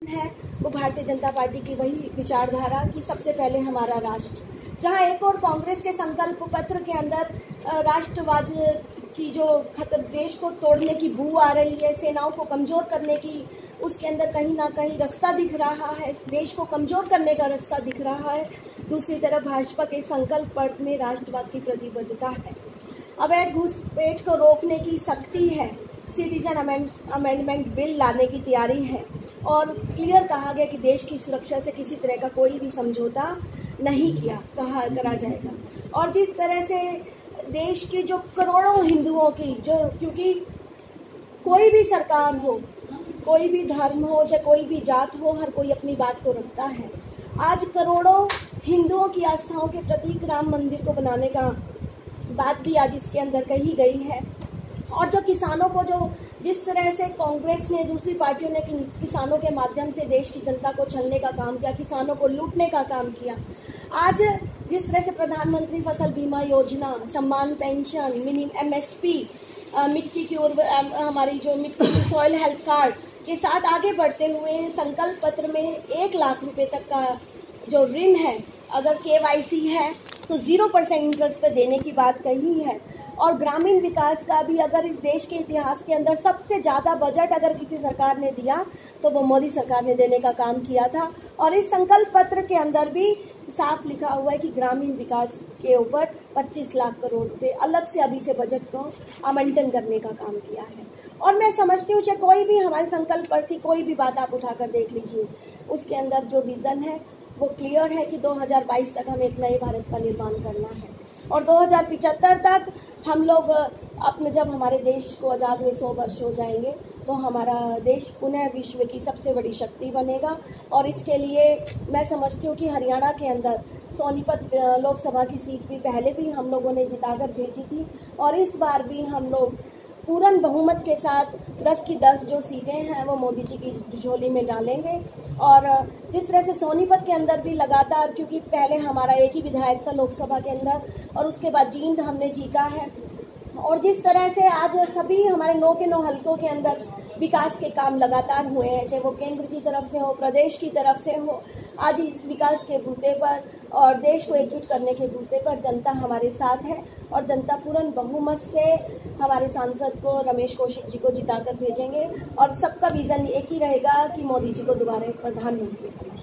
है वो भारतीय जनता पार्टी की वही विचारधारा कि सबसे पहले हमारा राष्ट्र, जहां एक और कांग्रेस के संकल्प पत्र के अंदर राष्ट्रवाद की जो देश को तोड़ने की बू आ रही है, सेनाओं को कमजोर करने की, उसके अंदर कहीं ना कहीं रास्ता दिख रहा है, देश को कमजोर करने का रास्ता दिख रहा है। दूसरी तरफ भाजपा के संकल्प पत्र में राष्ट्रवाद की प्रतिबद्धता है, अवैध घुसपैठ को रोकने की सख्ती है, सिटीजन अमेंडमेंट बिल लाने की तैयारी है और क्लियर कहा गया कि देश की सुरक्षा से किसी तरह का कोई भी समझौता नहीं करा जाएगा। और जिस तरह से देश के जो करोड़ों हिंदुओं की क्योंकि कोई भी सरकार हो, कोई भी धर्म हो, चाहे कोई भी जात हो, हर कोई अपनी बात को रखता है। आज करोड़ों हिंदुओं की आस्थाओं के प्रतीक राम मंदिर को बनाने का बात भी आज इसके अंदर कही गई है। और जो किसानों को जिस तरह से कांग्रेस ने, दूसरी पार्टियों ने किसानों के माध्यम से देश की जनता को छलने का काम किया, किसानों को लूटने का काम किया, आज जिस तरह से प्रधानमंत्री फसल बीमा योजना, सम्मान पेंशन, मिनिमम MSP, मिट्टी की हमारी जो मिट्टी की सॉइल हेल्थ कार्ड के साथ आगे बढ़ते हुए संकल्प पत्र में 1 लाख रुपए तक का जो ऋण है, अगर KYC है तो 0% इंटरेस्ट पे देने की बात कही है। और ग्रामीण विकास का भी अगर इस देश के इतिहास के अंदर सबसे ज़्यादा बजट अगर किसी सरकार ने दिया तो वो मोदी सरकार ने देने का काम किया था। और इस संकल्प पत्र के अंदर भी साफ लिखा हुआ है कि ग्रामीण विकास के ऊपर 25 लाख करोड़ रुपए अलग से अभी से बजट को आवंटन करने का काम किया है। और मैं समझती हूँ चाहे कोई भी हमारे संकल्प पत्र की कोई भी बात आप उठाकर देख लीजिए, उसके अंदर जो विज़न है वो क्लियर है कि 2022 तक हमें एक नए भारत का निर्माण करना है और 2075 तक हम लोग जब हमारे देश को आज़ाद हुए 100 वर्ष हो जाएंगे तो हमारा देश पुनः विश्व की सबसे बड़ी शक्ति बनेगा। और इसके लिए मैं समझती हूँ कि हरियाणा के अंदर सोनीपत लोकसभा की सीट भी पहले भी हम लोगों ने जिताकर भेजी थी और इस बार भी हम लोग पूर्ण बहुमत के साथ 10 की 10 जो सीटें हैं वो मोदी जी की झोली में डालेंगे। और जिस तरह से सोनीपत के अंदर भी लगातार, क्योंकि पहले हमारा एक ही विधायक था लोकसभा के अंदर और उसके बाद जींद हमने जीता है, और जिस तरह से आज सभी हमारे 9 के 9 हलकों के अंदर विकास के काम लगातार हुए हैं, चाहे वो केंद्र की तरफ से हो, प्रदेश की तरफ से हो, आज इस विकास के बूते पर और देश को एकजुट करने के बूते पर जनता हमारे साथ है और जनता पूर्ण बहुमत से हमारे सांसद को, रमेश कौशिक जी को जिताकर भेजेंगे और सबका विज़न एक ही रहेगा कि मोदी जी को दोबारा प्रधानमंत्री बनाएं।